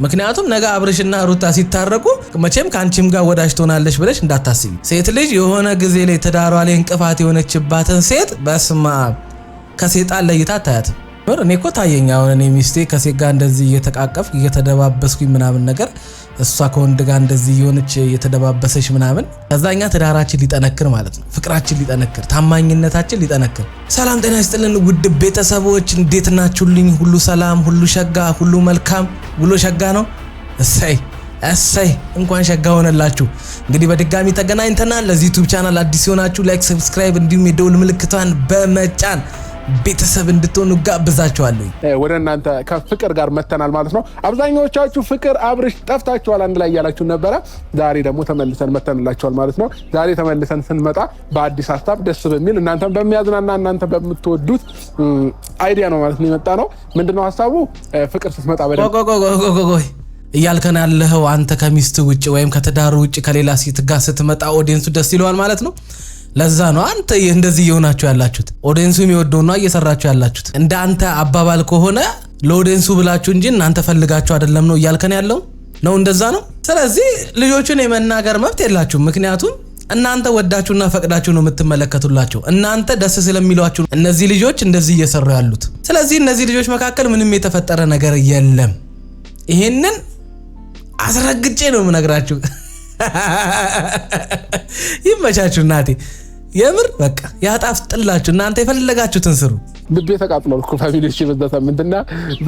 ምክንያቱም ነገ አብርሽና ሩታ ሲታረቁ መቼም ካንቺም ጋር ወዳጅ ትሆናለች ብለሽ እንዳታስቢ። ሴት ልጅ የሆነ ጊዜ ላይ ትዳሯ ላይ እንቅፋት የሆነችባትን ሴት በስማ ከሴጣን ለይታ ታያት። እኔ እኮ ታየኝ አሁን እኔ ሚስቴ ከሴት ጋር እንደዚህ እየተቃቀፍ እየተደባበስኩኝ ምናምን ነገር እሷ ከወንድ ጋር እንደዚህ የሆነች እየተደባበሰች ምናምን ከዛኛ ትዳራችን ሊጠነክር ማለት ነው። ፍቅራችን ሊጠነክር፣ ታማኝነታችን ሊጠነክር። ሰላም ጤና ይስጥልን ውድ ቤተሰቦች እንዴት ናችሁልኝ? ሁሉ ሰላም፣ ሁሉ ሸጋ፣ ሁሉ መልካም፣ ሁሉ ሸጋ ነው። እሰይ እንኳን ሸጋ ሆነላችሁ። እንግዲህ በድጋሚ ተገናኝተናል። ለዚህ ዩቲዩብ ቻናል አዲስ ሆናችሁ ላይክ፣ ሰብስክራይብ እንዲሁም የደውል ምልክቷን በመጫን ቤተሰብ እንድትሆኑ ጋብዛችኋለሁ። ወደ እናንተ ከፍቅር ጋር መተናል ማለት ነው። አብዛኞቻችሁ ፍቅር አብርሽ ጠፍታችኋል አንድ ላይ ያላችሁ ነበረ። ዛሬ ደግሞ ተመልሰን መተንላችኋል ማለት ነው። ዛሬ ተመልሰን ስንመጣ በአዲስ ሀሳብ ደስ በሚል እናንተን በሚያዝናና እናንተ በምትወዱት አይዲያ ነው ማለት ነው የመጣ ነው። ምንድነው ሀሳቡ? ፍቅር ስትመጣ ቆይ እያልከን ያለኸው አንተ ከሚስት ውጭ ወይም ከትዳሩ ውጭ ከሌላ ሴት ጋር ስትመጣ ኦዲየንሱ ደስ ይለዋል ማለት ነው። ለዛ ነው አንተ እንደዚህ እየሆናችሁ ያላችሁት። ኦዲየንሱ የሚወደውና እየሰራችሁ ያላችሁት። እንደ አንተ አባባል ከሆነ ለኦዲየንሱ ብላችሁ እንጂ እናንተ ፈልጋችሁ አይደለም ነው እያልከን ያለው ነው። እንደዛ ነው። ስለዚህ ልጆቹን የመናገር መብት የላችሁም። ምክንያቱም እናንተ ወዳችሁና ፈቅዳችሁ ነው የምትመለከቱላቸው። እናንተ ደስ ስለሚሏችሁ እነዚህ ልጆች እንደዚህ እየሰሩ ያሉት። ስለዚህ እነዚህ ልጆች መካከል ምንም የተፈጠረ ነገር የለም። ይሄንን አስረግጬ ነው የምነግራችሁ። ይመቻችሁ እናቴ፣ የምር በቃ ያጣፍጥላችሁ። እናንተ የፈለጋችሁትን ስሩ። ልቤ ተቃጥሏል እኮ ፋሚሊዎች በዛታ ምንድና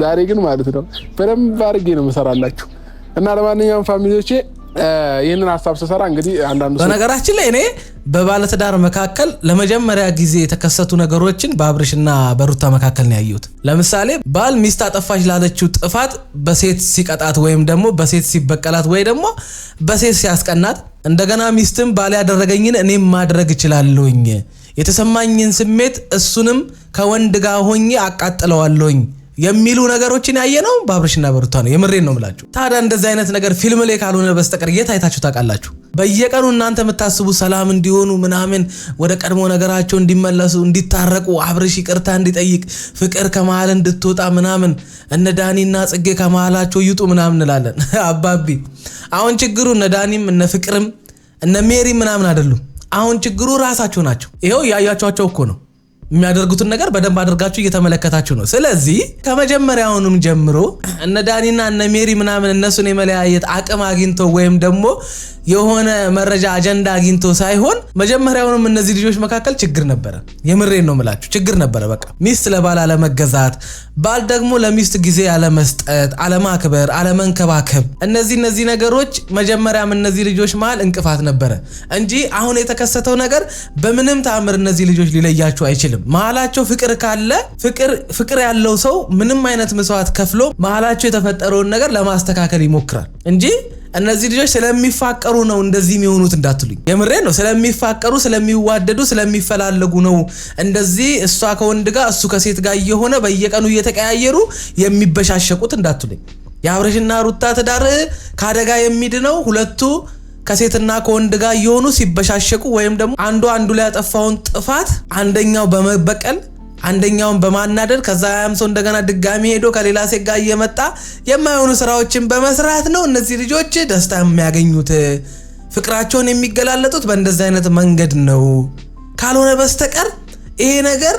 ዛሬ ግን ማለት ነው በደንብ አድርጌ ነው የምሰራላችሁ። እና ለማንኛውም ፋሚሊዎቼ ይሄንን ሀሳብ ስሰራ እንግዲህ አንዳንዱ በነገራችን ላይ እኔ በባለትዳር መካከል ለመጀመሪያ ጊዜ የተከሰቱ ነገሮችን በአብርሽና በሩታ መካከል ነው ያየሁት። ለምሳሌ ባል ሚስት አጠፋች ላለችው ጥፋት በሴት ሲቀጣት ወይም ደግሞ በሴት ሲበቀላት ወይ ደግሞ በሴት ሲያስቀናት፣ እንደገና ሚስትም ባል ያደረገኝን እኔም ማድረግ እችላለሁኝ፣ የተሰማኝን ስሜት እሱንም ከወንድ ጋር ሆኜ አቃጥለዋለሁኝ የሚሉ ነገሮችን ያየነው በአብርሽና በሩታ ነው። የምሬን ነው የምላችሁ። ታዲያ እንደዚህ አይነት ነገር ፊልም ላይ ካልሆነ በስተቀር የት አይታችሁ ታውቃላችሁ? በየቀኑ እናንተ የምታስቡ ሰላም እንዲሆኑ ምናምን ወደ ቀድሞ ነገራቸው እንዲመለሱ እንዲታረቁ አብርሽ ይቅርታ እንዲጠይቅ ፍቅር ከመሃል እንድትወጣ ምናምን እነ ዳኒና ጽጌ ከመሃላቸው ይውጡ ምናምን እንላለን። አባቢ አሁን ችግሩ እነ ዳኒም እነ ፍቅርም እነ ሜሪ ምናምን አይደሉም። አሁን ችግሩ ራሳችሁ ናቸው። ይሄው ያያችኋቸው እኮ ነው። የሚያደርጉትን ነገር በደንብ አድርጋችሁ እየተመለከታችሁ ነው። ስለዚህ ከመጀመሪያውንም ጀምሮ እነ ዳኒና እነ ሜሪ ምናምን እነሱን የመለያየት አቅም አግኝቶ ወይም ደግሞ የሆነ መረጃ አጀንዳ አግኝቶ ሳይሆን መጀመሪያውንም እነዚህ ልጆች መካከል ችግር ነበረ። የምሬን ነው የምላችሁ፣ ችግር ነበረ። በቃ ሚስት ለባል አለመገዛት፣ ባል ደግሞ ለሚስት ጊዜ አለመስጠት፣ አለማክበር፣ አለመንከባከብ፣ እነዚህ ነገሮች መጀመሪያም እነዚህ ልጆች መሃል እንቅፋት ነበረ እንጂ አሁን የተከሰተው ነገር በምንም ተአምር እነዚህ ልጆች ሊለያችሁ አይችልም። መሃላቸው ፍቅር ካለ ፍቅር ያለው ሰው ምንም አይነት መስዋዕት ከፍሎ መሃላቸው የተፈጠረውን ነገር ለማስተካከል ይሞክራል እንጂ እነዚህ ልጆች ስለሚፋቀሩ ነው እንደዚህ የሚሆኑት እንዳትሉኝ። የምሬን ነው። ስለሚፋቀሩ፣ ስለሚዋደዱ፣ ስለሚፈላለጉ ነው እንደዚህ እሷ ከወንድ ጋር እሱ ከሴት ጋር እየሆነ በየቀኑ እየተቀያየሩ የሚበሻሸቁት እንዳትሉኝ። የአብርሽና ሩታ ትዳር ከአደጋ የሚድነው ሁለቱ ከሴትና ከወንድ ጋር እየሆኑ ሲበሻሸቁ ወይም ደግሞ አንዱ ላይ ያጠፋውን ጥፋት አንደኛው በመበቀል አንደኛውን በማናደድ ከዛ ያምሶ እንደገና ድጋሚ ሄዶ ከሌላ ሴት ጋር እየመጣ የማይሆኑ ስራዎችን በመስራት ነው እነዚህ ልጆች ደስታ የሚያገኙት። ፍቅራቸውን የሚገላለጡት በእንደዚህ አይነት መንገድ ነው። ካልሆነ በስተቀር ይሄ ነገር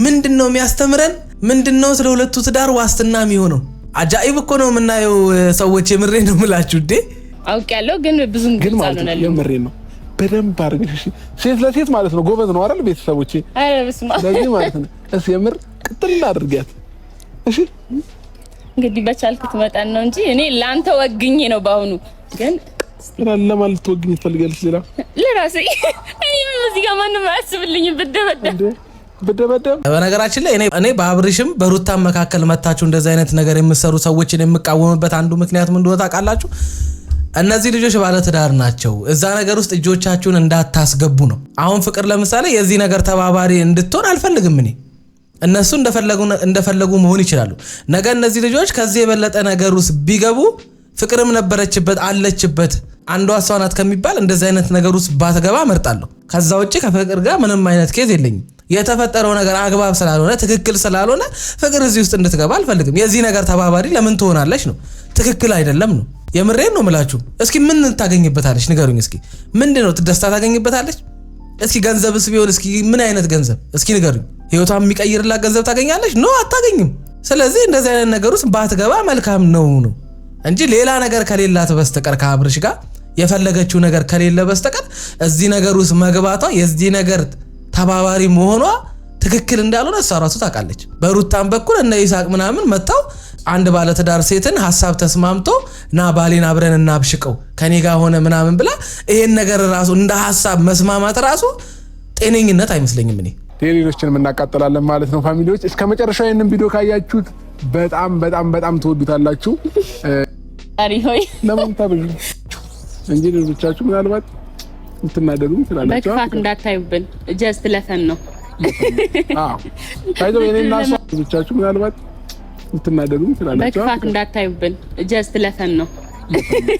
ምንድነው የሚያስተምረን? ምንድነው ስለ ሁለቱ ትዳር ዋስትና የሚሆነው? አጃኢብ እኮ ነው የምናየው ሰዎች። የምሬን ነው የምላችሁ። አውቄያለሁ ግን ብዙም ግልጽ አልሆነልኝም። የምሬን ነው። በደንብ አድርገሽ ሴት ለሴት ማለት ነው ጎበዝ ነው አይደል? ቤተሰቦቼ አረ በስማ ለዚህ ማለት ነው እሺ፣ የምር ቅጥል አድርጊያት እሺ። እንግዲህ በቻልኩት መጠን ነው እንጂ እኔ ላንተ ወግኜ ነው። ባሁኑ ግን ለማለት ተወግኝ ትፈልጋለሽ? ሌላ ለራሴ እኔ እዚህ ጋር ማንም አያስብልኝም። በደበደብ በነገራችን ላይ እኔ በአብርሽም በሩታም መካከል መታችሁ እንደዚህ አይነት ነገር የምትሰሩ ሰዎችን የምቃወምበት አንዱ ምክንያት ምን እንደሆነ ታውቃላችሁ? እነዚህ ልጆች ባለትዳር ናቸው። እዛ ነገር ውስጥ እጆቻችሁን እንዳታስገቡ ነው። አሁን ፍቅር ለምሳሌ የዚህ ነገር ተባባሪ እንድትሆን አልፈልግም እኔ። እነሱ እንደፈለጉ መሆን ይችላሉ። ነገ እነዚህ ልጆች ከዚህ የበለጠ ነገር ውስጥ ቢገቡ ፍቅርም ነበረችበት አለችበት አንዷ እሷ ናት ከሚባል እንደዚህ አይነት ነገር ውስጥ ባትገባ እመርጣለሁ። ከዛ ውጪ ከፍቅር ጋር ምንም አይነት ኬዝ የለኝም። የተፈጠረው ነገር አግባብ ስላልሆነ ትክክል ስላልሆነ ፍቅር እዚህ ውስጥ እንድትገባ አልፈልግም። የዚህ ነገር ተባባሪ ለምን ትሆናለች ነው? ትክክል አይደለም ነው። የምሬን ነው የምላችሁ። እስኪ ምን ታገኝበታለች ንገሩኝ። እስኪ ምንድነው ደስታ ታገኝበታለች? እስኪ ገንዘብስ ቢሆን እስኪ ምን አይነት ገንዘብ እስኪ ንገሩኝ። ህይወቷን የሚቀይርላት ገንዘብ ታገኛለች? ኖ አታገኝም። ስለዚህ እንደዚህ አይነት ነገር ውስጥ ባትገባ መልካም ነው እንጂ ሌላ ነገር ከሌላት በስተቀር ከአብርሽ ጋር የፈለገችው ነገር ከሌለ በስተቀር እዚህ ነገር ውስጥ መግባቷ የዚህ ነገር ተባባሪ መሆኗ ትክክል እንዳልሆነ እሷ ራሱ ታውቃለች። በሩታም በኩል እነ ይሳቅ ምናምን መጣው አንድ ባለትዳር ሴትን ሐሳብ ተስማምቶ ና ባሌን አብረን እናብሽቀው ከኔ ጋር ሆነ ምናምን ብላ ይሄን ነገር ራሱ እንደ ሐሳብ መስማማት ራሱ ጤነኝነት አይመስለኝም። እኔ ሌሎችን እናቃጥላለን ማለት ነው። ፋሚሊዎች እስከ መጨረሻው ይሄንን ቪዲዮ ካያችሁት በጣም በጣም በጣም ትወዱታላችሁ። አሪ ሆይ ለምን ታብዙ እንጂ ልጆቻችሁ ምናልባት እንትናደዱም ትላላችሁ። በክፋት እንዳታዩብን ጀስት ለፈን ነው። ታይቶ የኔና እሷ ልጆቻችሁ ምናልባት እንትናደዱም ትላላችሁ። በክፋት እንዳታዩብን ጀስት ለፈን ነው።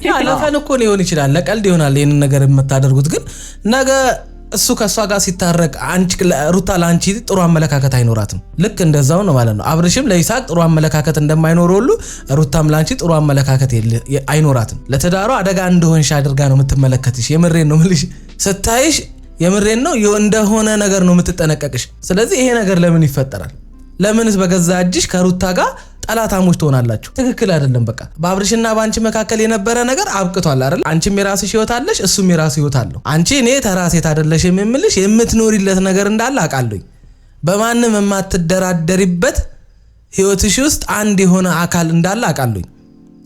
ያ ለፈን እኮ ሊሆን ይችላል፣ ለቀልድ ይሆናል ይሄንን ነገር የምታደርጉት። ግን ነገ እሱ ከሷ ጋር ሲታረቅ አንቺ ሩታ ላንቺ ጥሩ አመለካከት አይኖራትም። ልክ እንደዛው ነው ማለት ነው። አብርሽም ለይሳቅ ጥሩ አመለካከት እንደማይኖር ሁሉ ሩታም ላንቺ ጥሩ አመለካከት አይኖራትም። ለትዳሯ አደጋ እንደሆንሽ አድርጋ ነው የምትመለከትሽ። የምሬን ነው የምልሽ። ስታይሽ የምሬን ነው እንደሆነ ነገር ነው የምትጠነቀቅሽ። ስለዚህ ይሄ ነገር ለምን ይፈጠራል? ለምንስ በገዛ እጅሽ ከሩታ ጋር ጠላታሞች ትሆናላችሁ? ትክክል አይደለም። በቃ በአብርሽና ባንቺ መካከል የነበረ ነገር አብቅቷል አይደል? አንቺም የራስሽ ህይወት አለሽ፣ እሱም የራሱ ህይወት አለው። አንቺ እኔ ተራ ሴት አይደለሽም የምልሽ የምትኖሪለት ነገር እንዳለ አውቃለሁ። በማንም የማትደራደሪበት ህይወትሽ ውስጥ አንድ የሆነ አካል እንዳለ አውቃለሁ።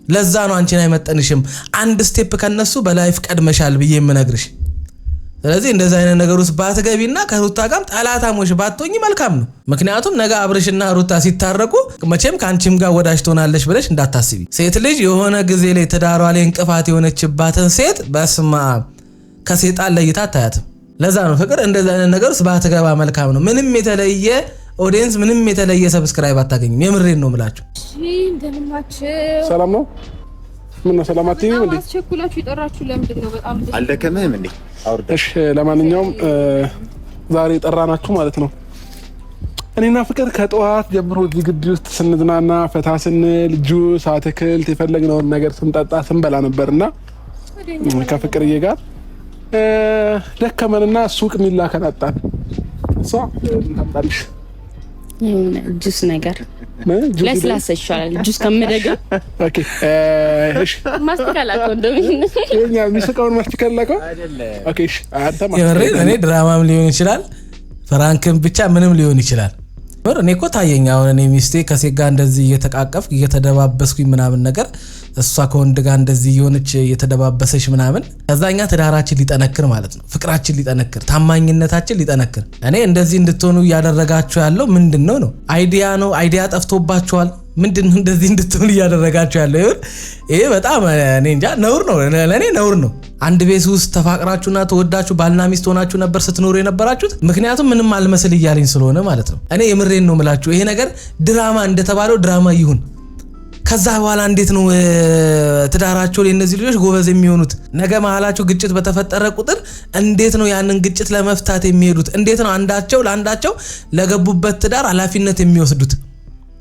ለዛ ነው አንቺን አይመጠንሽም አንድ ስቴፕ ከነሱ በላይፍ ቀድመሻል ብዬ የምነግርሽ። ስለዚህ እንደዛ አይነት ነገር ውስጥ ባትገቢና ከሩታ ጋር ጠላታሞች ባትሆኚ መልካም ነው። ምክንያቱም ነገ አብርሽና ሩታ ሲታረቁ መቼም ካንቺም ጋር ወዳጅ ትሆናለች ብለሽ እንዳታስቢ። ሴት ልጅ የሆነ ጊዜ ላይ ትዳሯ ላይ እንቅፋት የሆነችባትን ሴት በስማ ከሴጣን ለይታ አታያትም። ለዛ ነው ፍቅር እንደዛ አይነት ነገር ውስጥ ባትገባ መልካም ነው። ምንም የተለየ ኦዲየንስ፣ ምንም የተለየ ሰብስክራይብ አታገኝም። የምሬን ነው የምላችሁ። ሰላም ነው። ምን ነው ሰላም አትይኝም እንዴ? አስቸኩላችሁ ይጠራችሁ ለምንድን ነው? በጣም አልደከመህም እንዴ? እሺ ለማንኛውም ዛሬ ጠራናችሁ ማለት ነው። እኔና ፍቅር ከጠዋት ጀምሮ እዚህ ግቢ ውስጥ ስንዝናና ፈታ ስንል ጁስ፣ አትክልት የፈለግነውን ነገር ስንጠጣ ስንበላ ነበርና ከፍቅርዬ ጋር ደከመንና ሱቅ ሚላከን አጣን። እሷ ታምጣልሽ ጁስ ነገር ለስላሳ ይሻላል ጁስ ከመደጋ። ኦኬ እሺ ማስተካከላው እንደምን የኛ ሚስቀውን ማስተካከላው አይደለ? ኦኬ እሺ አንተ የምሬን እኔ ድራማም ሊሆን ይችላል ፍራንክም ብቻ ምንም ሊሆን ይችላል። እኔ እኮ ታየኝ አሁን እኔ ሚስቴ ከሴት ጋር እንደዚህ እየተቃቀፍኩ እየተደባበስኩኝ ምናምን ነገር እሷ ከወንድ ጋር እንደዚህ እየሆነች እየተደባበሰች ምናምን ከዛኛ ትዳራችን ሊጠነክር ማለት ነው። ፍቅራችን ሊጠነክር፣ ታማኝነታችን ሊጠነክር። እኔ እንደዚህ እንድትሆኑ እያደረጋችሁ ያለው ምንድነው ነው? አይዲያ ነው? አይዲያ ጠፍቶባችኋል? ምንድነው እንደዚህ እንድትሆኑ እያደረጋችሁ ያለው? ይሄ በጣም እኔ እንጃ ነውር ነው፣ ለኔ ነውር ነው። አንድ ቤት ውስጥ ተፋቅራችሁና ተወዳችሁ ባልና ሚስት ሆናችሁ ነበር ስትኖሩ የነበራችሁት። ምክንያቱም ምንም አልመስል እያለኝ ስለሆነ ማለት ነው። እኔ የምሬን ነው የምላችሁ። ይሄ ነገር ድራማ እንደተባለው ድራማ ይሁን። ከዛ በኋላ እንዴት ነው ትዳራቸው ላይ እነዚህ ልጆች ጎበዝ የሚሆኑት? ነገ መሀላቸው ግጭት በተፈጠረ ቁጥር እንዴት ነው ያንን ግጭት ለመፍታት የሚሄዱት? እንዴት ነው አንዳቸው ለአንዳቸው ለገቡበት ትዳር ኃላፊነት የሚወስዱት?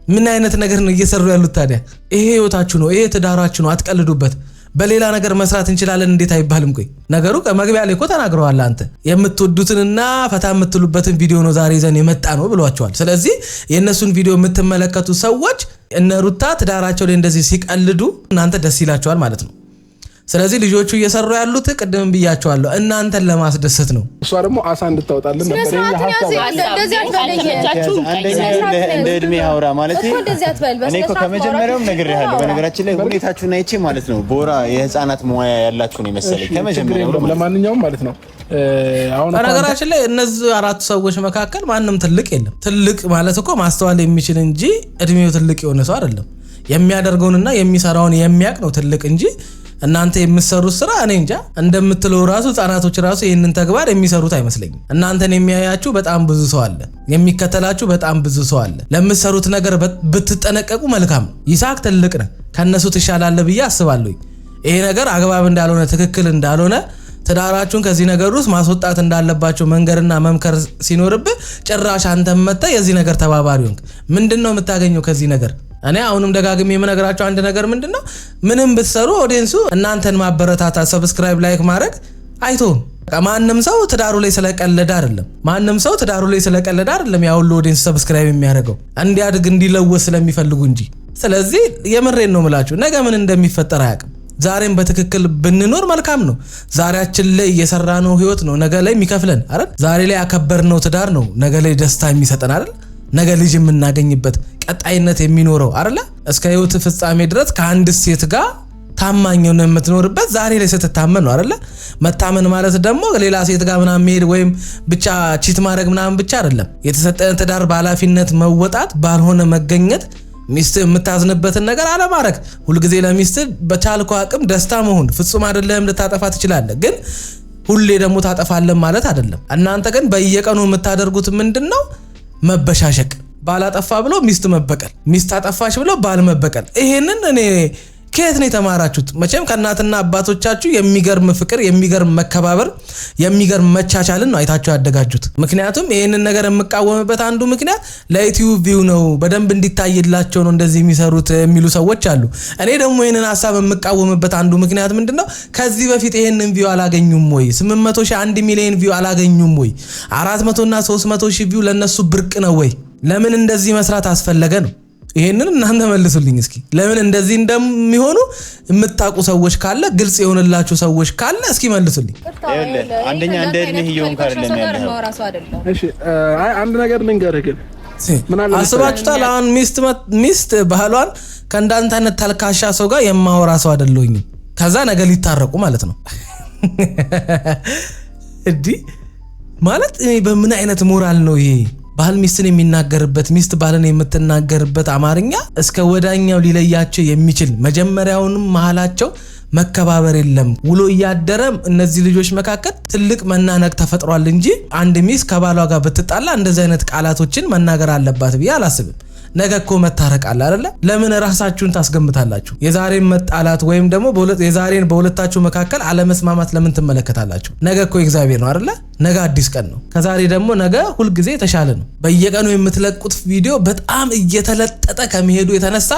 ምን አይነት ነገር ነው እየሰሩ ያሉት ታዲያ? ይሄ ህይወታችሁ ነው፣ ይሄ ትዳራችሁ ነው፣ አትቀልዱበት። በሌላ ነገር መስራት እንችላለን እንዴት አይባልም? ቆይ ነገሩ ከመግቢያ ላይ እኮ ተናግረዋል። አንተ የምትወዱትንና ፈታ የምትሉበትን ቪዲዮ ነው ዛሬ ይዘን የመጣ ነው ብሏቸዋል። ስለዚህ የእነሱን ቪዲዮ የምትመለከቱ ሰዎች እነ ሩታ ትዳራቸው ላይ እንደዚህ ሲቀልዱ እናንተ ደስ ይላቸዋል ማለት ነው። ስለዚህ ልጆቹ እየሰሩ ያሉት ቅድም ብያቸዋለሁ እናንተን ለማስደሰት ነው። እሷ ደግሞ አሳ እንድታወጣልን ነበር የኛ ሐሳብ። እንደ እድሜ አውራ ማለት እኔ እኮ ከመጀመሪያውም ነግሬሃለሁ። በነገራችን ላይ ሁኔታችሁን አይቼ ማለት ነው ቦራ የህፃናት ሙያ ያላችሁ ነው መሰለኝ ከመጀመሪያው። ለማንኛውም ማለት ነው አሁን በነገራችን ላይ እነዚህ አራት ሰዎች መካከል ማንም ትልቅ የለም። ትልቅ ማለት እኮ ማስተዋል የሚችል እንጂ እድሜው ትልቅ የሆነ ሰው አይደለም። የሚያደርገውንና የሚሰራውን የሚያውቅ ነው ትልቅ እንጂ እናንተ የምትሰሩት ስራ እኔ እንጃ እንደምትለው ራሱ ህፃናቶች ራሱ ይሄንን ተግባር የሚሰሩት አይመስለኝም። እናንተን የሚያያችሁ በጣም ብዙ ሰው አለ፣ የሚከተላችሁ በጣም ብዙ ሰው አለ። ለምትሰሩት ነገር ብትጠነቀቁ መልካም ነው። ይሳቅ ትልቅ ነው፣ ከነሱ ትሻላለህ ብዬ አስባለሁ። ይሄ ነገር አግባብ እንዳልሆነ ትክክል እንዳልሆነ ትዳራችሁን ከዚህ ነገር ውስጥ ማስወጣት እንዳለባችሁ መንገርና መምከር ሲኖርብህ ጭራሽ አንተ መጣ የዚህ ነገር ተባባሪ ሆንክ። ምንድነው የምታገኘው ከዚህ ነገር? እኔ አሁንም ደጋግሜ የምነግራችሁ አንድ ነገር ምንድነው ምንም ብትሰሩ ኦዲየንሱ እናንተን ማበረታታ ሰብስክራይብ ላይክ ማድረግ አይተውም። ማንም ሰው ትዳሩ ላይ ስለቀለደ አይደለም ያ ሁሉ ኦዲየንስ ሰብስክራይብ የሚያደርገው እንዲያድግ እንዲለወስ ስለሚፈልጉ እንጂ። ስለዚህ የምሬን ነው የምላችሁ ነገ ምን እንደሚፈጠር አያውቅም። ዛሬም በትክክል ብንኖር መልካም ነው። ዛሬያችን ላይ የሰራነው ህይወት ነው ነገ ላይ የሚከፍለን አይደል? ዛሬ ላይ ያከበርነው ትዳር ነው ነገ ላይ ደስታ የሚሰጠን አይደል? ነገ ልጅ የምናገኝበት ቀጣይነት የሚኖረው አይደል? እስከ ህይወት ፍጻሜ ድረስ ከአንድ ሴት ጋር ታማኝ ሆነ የምትኖርበት ዛሬ ላይ ስትታመን ነው አይደል? መታመን ማለት ደግሞ ሌላ ሴት ጋር ምናምን መሄድ ወይም ብቻ ቺት ማድረግ ምናምን ብቻ አይደለም። የተሰጠን ትዳር በኃላፊነት መወጣት፣ ባልሆነ መገኘት፣ ሚስት የምታዝንበትን ነገር አለማድረግ፣ ሁሉ ጊዜ ለሚስት በቻልከው አቅም ደስታ መሆን። ፍጹም አይደለም፣ ልታጠፋ ትችላለህ፣ ግን ሁሌ ደግሞ ታጠፋለን ማለት አይደለም። እናንተ ግን በየቀኑ የምታደርጉት ምንድነው? መበሻሸቅ። ባላጠፋ ብሎ ሚስት መበቀል፣ ሚስት አጠፋሽ ብሎ ባል መበቀል። ይሄንን እኔ ከየት ነው የተማራችሁት? መቼም ከእናትና አባቶቻችሁ የሚገርም ፍቅር፣ የሚገርም መከባበር፣ የሚገርም መቻቻልን ነው አይታችሁ ያደጋጁት። ምክንያቱም ይሄንን ነገር የምቃወምበት አንዱ ምክንያት ለዩቲዩብ ቪው ነው፣ በደንብ እንዲታይላቸው ነው እንደዚህ የሚሰሩት የሚሉ ሰዎች አሉ። እኔ ደግሞ ይሄንን ሐሳብ የምቃወምበት አንዱ ምክንያት ምንድነው? ከዚህ በፊት ይሄንን ቪው አላገኙም ወይ? 800 ሺህ 1 ሚሊዮን ቪው አላገኙም ወይ? 400 እና 300 ሺህ ቪው ለነሱ ብርቅ ነው ወይ? ለምን እንደዚህ መስራት አስፈለገ ነው? ይሄንን እናንተ መልሱልኝ እስኪ። ለምን እንደዚህ እንደሚሆኑ የምታውቁ ሰዎች ካለ፣ ግልጽ የሆነላችሁ ሰዎች ካለ እስኪ መልሱልኝ። አንደኛ እንደ እድሜህ ይሁን ካርለም ያለው እሺ አንድ ነገር ልንገርህ ግን አስባችሁታል? አሁን ሚስት ባህሏን ከእንዳንተ አይነት ተልካሻ ሰው ጋር የማወራ ሰው አይደለሁኝም፣ ከዛ ነገ ሊታረቁ ማለት ነው። እዲ ማለት እኔ በምን አይነት ሞራል ነው ይሄ? ባህል ሚስትን የሚናገርበት፣ ሚስት ባህልን የምትናገርበት አማርኛ እስከ ወዳኛው ሊለያቸው የሚችል መጀመሪያውንም መሃላቸው መከባበር የለም። ውሎ እያደረ እነዚህ ልጆች መካከል ትልቅ መናነቅ ተፈጥሯል እንጂ አንድ ሚስት ከባሏ ጋር ብትጣላ እንደዚህ አይነት ቃላቶችን መናገር አለባት ብዬ አላስብም። ነገ እኮ መታረቅ አለ አይደለ? ለምን ራሳችሁን ታስገምታላችሁ? የዛሬን መጣላት ወይም ደግሞ የዛሬን በሁለታችሁ መካከል አለመስማማት ለምን ትመለከታላችሁ? ነገ እኮ እግዚአብሔር ነው አይደለ? ነገ አዲስ ቀን ነው። ከዛሬ ደግሞ ነገ ሁልጊዜ የተሻለ ነው። በየቀኑ የምትለቁት ቪዲዮ በጣም እየተለጠጠ ከመሄዱ የተነሳ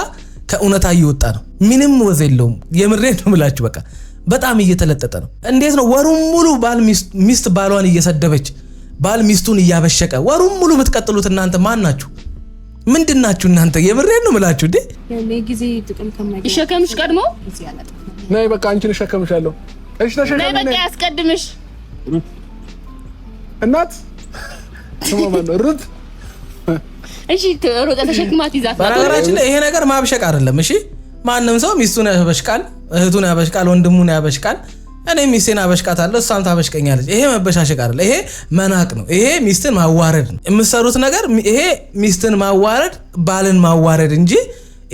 ከእውነታ እየወጣ ነው። ምንም ወዝ የለውም። የምሬን ነው የምላችሁ። በቃ በጣም እየተለጠጠ ነው። እንዴት ነው ወሩን ሙሉ ሚስት ባሏን እየሰደበች፣ ባል ሚስቱን እያበሸቀ ወሩን ሙሉ የምትቀጥሉት? እናንተ ማን ናችሁ? ምንድናችሁ እናንተ? የምሬን ነው የምላችሁ። እንዴ ጊዜ ጥቅም ከማይገኝ ይሸከምሽ ቀድሞ ነይ በቃ አንቺን እሸከምሻለሁ። እሺ ተሸከም። ነይ በቃ ያስቀድምሽ እናት ማን ነው ሩት? እሺ ሮጣ ተሸክማት ይዛት። በነገራችን ላይ ይሄ ነገር ማብሸቅ አይደለም። እሺ ማንም ሰው ሚስቱን ያበሽቃል፣ እህቱን ያበሽቃል፣ ወንድሙን ያበሽቃል። እኔ ሚስቴን አበሽቃታለሁ፣ እሷም ታበሽቀኛለች። ይሄ መበሻሸቅ አይደለም፣ ይሄ መናቅ ነው። ይሄ ሚስትን ማዋረድ ነው የምትሰሩት ነገር። ይሄ ሚስትን ማዋረድ፣ ባልን ማዋረድ እንጂ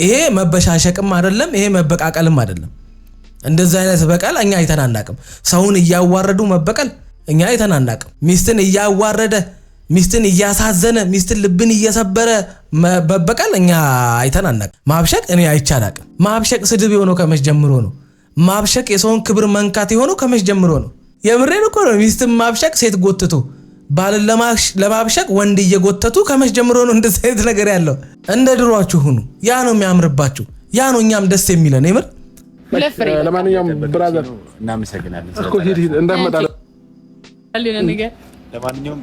ይሄ መበሻሸቅም አይደለም፣ ይሄ መበቃቀልም አይደለም። እንደዚህ አይነት በቀል እኛ አይተናናቅም። ሰውን እያዋረዱ መበቀል እኛ አይተናናቅም። ሚስትን እያዋረደ፣ ሚስትን እያሳዘነ፣ ሚስትን ልብን እየሰበረ መበቀል እኛ አይተናናቅም። ማብሸቅ እኔ አይቻላቅም። ማብሸቅ ስድብ የሆነው ከመች ጀምሮ ነው? ማብሸቅ የሰውን ክብር መንካት የሆነው ከመች ጀምሮ ነው? የምሬን እኮ ነው። ሚስትን ማብሸቅ ሴት ጎትቶ፣ ባልን ለማብሸቅ ወንድ እየጎተቱ ከመች ጀምሮ ነው እንደዚህ አይነት ነገር ያለው? እንደ ድሯችሁ ሁኑ። ያ ነው የሚያምርባችሁ። ያ ነው እኛም ደስ የሚለን። የምር ለማንኛውም ብራዘር እናመሰግናለን እኮ ሂድ እንዳትመጣ። ለማንኛውም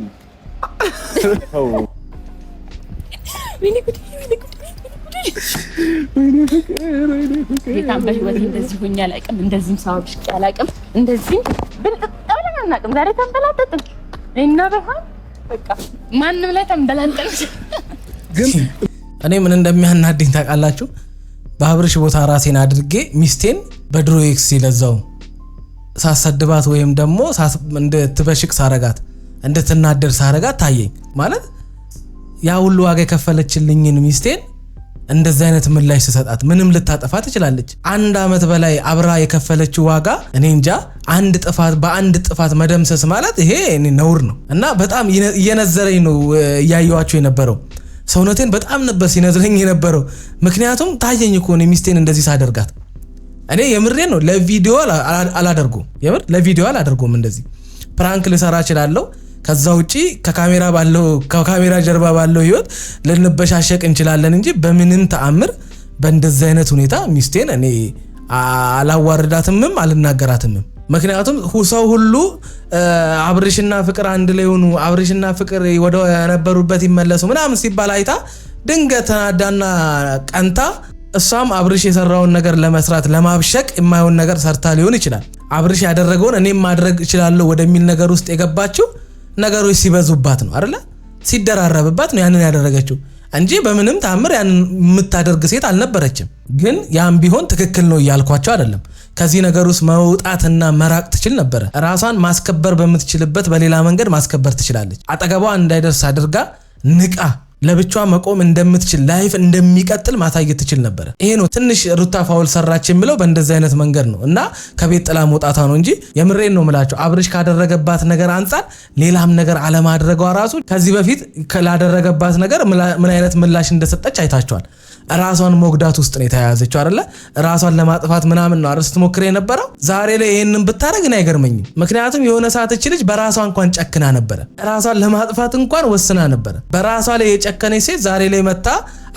በጣም በህይወት እንደዚህ ሆኜ አላውቅም። እንደዚህም ሰው ብሽቅ አላውቅም። እንደዚህም ብልጥ ብለን አናውቅም። ዛሬ ተንበላጠጥን እና በቃ ማንም ላይ ተንበላጠን። ግን እኔ ምን እንደሚያናድኝ ታውቃላችሁ? በአብርሽ ቦታ ራሴን አድርጌ ሚስቴን በድሮ ኤክስ ይለዛው ሳሰድባት ወይም ደግሞ እንድትበሽቅ ሳረጋት፣ እንድትናደር ሳረጋት ታየኝ። ማለት ያ ሁሉ ዋጋ የከፈለችልኝን ሚስቴን እንደዚህ አይነት ምላሽ ስሰጣት ምንም ልታጠፋ ትችላለች። 1 አመት በላይ አብራ የከፈለችው ዋጋ እኔ እንጃ። በአንድ ጥፋት መደምሰስ ማለት ይሄ ነውር ነው እና በጣም እየነዘረኝ ነው እያየኋቸው የነበረው። ሰውነቴን በጣም ነበር ሲነዝረኝ የነበረው። ምክንያቱም ታየኝ እኮ ነው ሚስቴን እንደዚህ ሳደርጋት። እኔ የምሬን ነው ለቪዲዮ አላደርጉም። የምር ለቪዲዮ አላደርጉም። እንደዚህ ፕራንክ ልሰራ እችላለሁ። ከዛ ውጪ ከካሜራ ጀርባ ባለው ህይወት ልንበሻሸቅ እንችላለን እንጂ በምንም ተአምር በእንደዚህ አይነት ሁኔታ ሚስቴን እኔ አላዋርዳትምም አልናገራትምም። ምክንያቱም ሰው ሁሉ አብርሽና ፍቅር አንድ ላይ ሆኑ፣ አብርሽና ፍቅር ወደ ነበሩበት ይመለሱ ምናምን ሲባል አይታ ድንገት ተናዳና ቀንታ እሷም አብርሽ የሰራውን ነገር ለመስራት ለማብሸቅ የማይሆን ነገር ሰርታ ሊሆን ይችላል። አብርሽ ያደረገውን እኔም ማድረግ እችላለሁ ወደሚል ነገር ውስጥ የገባችው ነገሮች ሲበዙባት ነው አይደለ? ሲደራረብባት ነው ያንን ያደረገችው እንጂ በምንም ታምር ያንን የምታደርግ ሴት አልነበረችም። ግን ያም ቢሆን ትክክል ነው እያልኳቸው አይደለም። ከዚህ ነገር ውስጥ መውጣትና መራቅ ትችል ነበር። ራሷን ማስከበር በምትችልበት በሌላ መንገድ ማስከበር ትችላለች። አጠገቧ እንዳይደርስ አድርጋ ንቃ ለብቻዋ መቆም እንደምትችል ላይፍ እንደሚቀጥል ማሳየት ትችል ነበር። ይሄ ነው ትንሽ ሩታ ፋውል ሰራች የሚለው በእንደዚህ አይነት መንገድ ነው እና ከቤት ጥላ መውጣቷ ነው እንጂ የምሬን ነው የምላቸው። አብርሽ ካደረገባት ነገር አንፃር ሌላም ነገር አለማድረጓ ራሱ ከዚህ በፊት ላደረገባት ነገር ምን አይነት ምላሽ እንደሰጠች አይታችኋል። ራሷን መጉዳት ውስጥ ነው የተያያዘችው አይደለ? ራሷን ለማጥፋት ምናምን ነው አርስ ትሞክር የነበረው። ዛሬ ላይ ይሄንን ብታረግ እኔ አይገርመኝም። ምክንያቱም የሆነ ሰዓት እቺ ልጅ በራሷ እንኳን ጨክና ነበር። ራሷን ለማጥፋት እንኳን ወስና ነበር። በራሷ ላይ የጨከነች ሴት ዛሬ ላይ መታ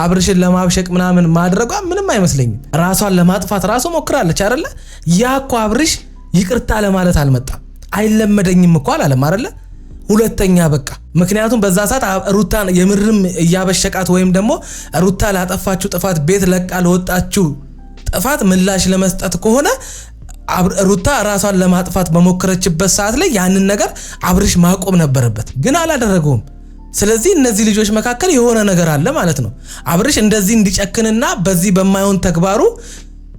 አብርሽን ለማብሸቅ ምናምን ማድረጓ ምንም አይመስለኝም። ራሷን ለማጥፋት ራሱ ሞክራለች አይደለ? ያ እኮ አብርሽ ይቅርታ ለማለት አልመጣም። አይለመደኝም እኮ አላለም አይደለ? ሁለተኛ በቃ ምክንያቱም በዛ ሰዓት ሩታን የምርም እያበሸቃት ወይም ደግሞ ሩታ ላጠፋችው ጥፋት ቤት ለቃ ለወጣችው ጥፋት ምላሽ ለመስጠት ከሆነ ሩታ ራሷን ለማጥፋት በሞከረችበት ሰዓት ላይ ያንን ነገር አብርሽ ማቆም ነበረበት፣ ግን አላደረገውም። ስለዚህ እነዚህ ልጆች መካከል የሆነ ነገር አለ ማለት ነው። አብርሽ እንደዚህ እንዲጨክንና በዚህ በማይሆን ተግባሩ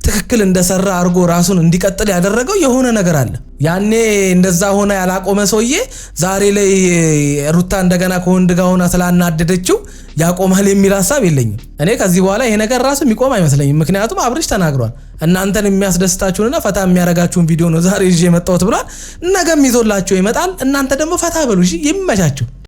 ትክክል እንደሰራ አርጎ ራሱን እንዲቀጥል ያደረገው የሆነ ነገር አለ። ያኔ እንደዛ ሆነ ያላቆመ ሰውዬ ዛሬ ላይ ሩታ እንደገና ከወንድ ጋር ሆና ስላናደደችው ያቆማል የሚል ሐሳብ የለኝም። እኔ ከዚህ በኋላ ይሄ ነገር ራሱ የሚቆም አይመስለኝም። ምክንያቱም አብርሽ ተናግሯል። እናንተን የሚያስደስታችሁንና ፈታ የሚያረጋችሁን ቪዲዮ ነው ዛሬ ይዤ የመጣሁት ብሏል። ነገም ይዞላችሁ ይመጣል። እናንተ ደግሞ ፈታ በሉ፣ እሺ? ይመቻችሁ።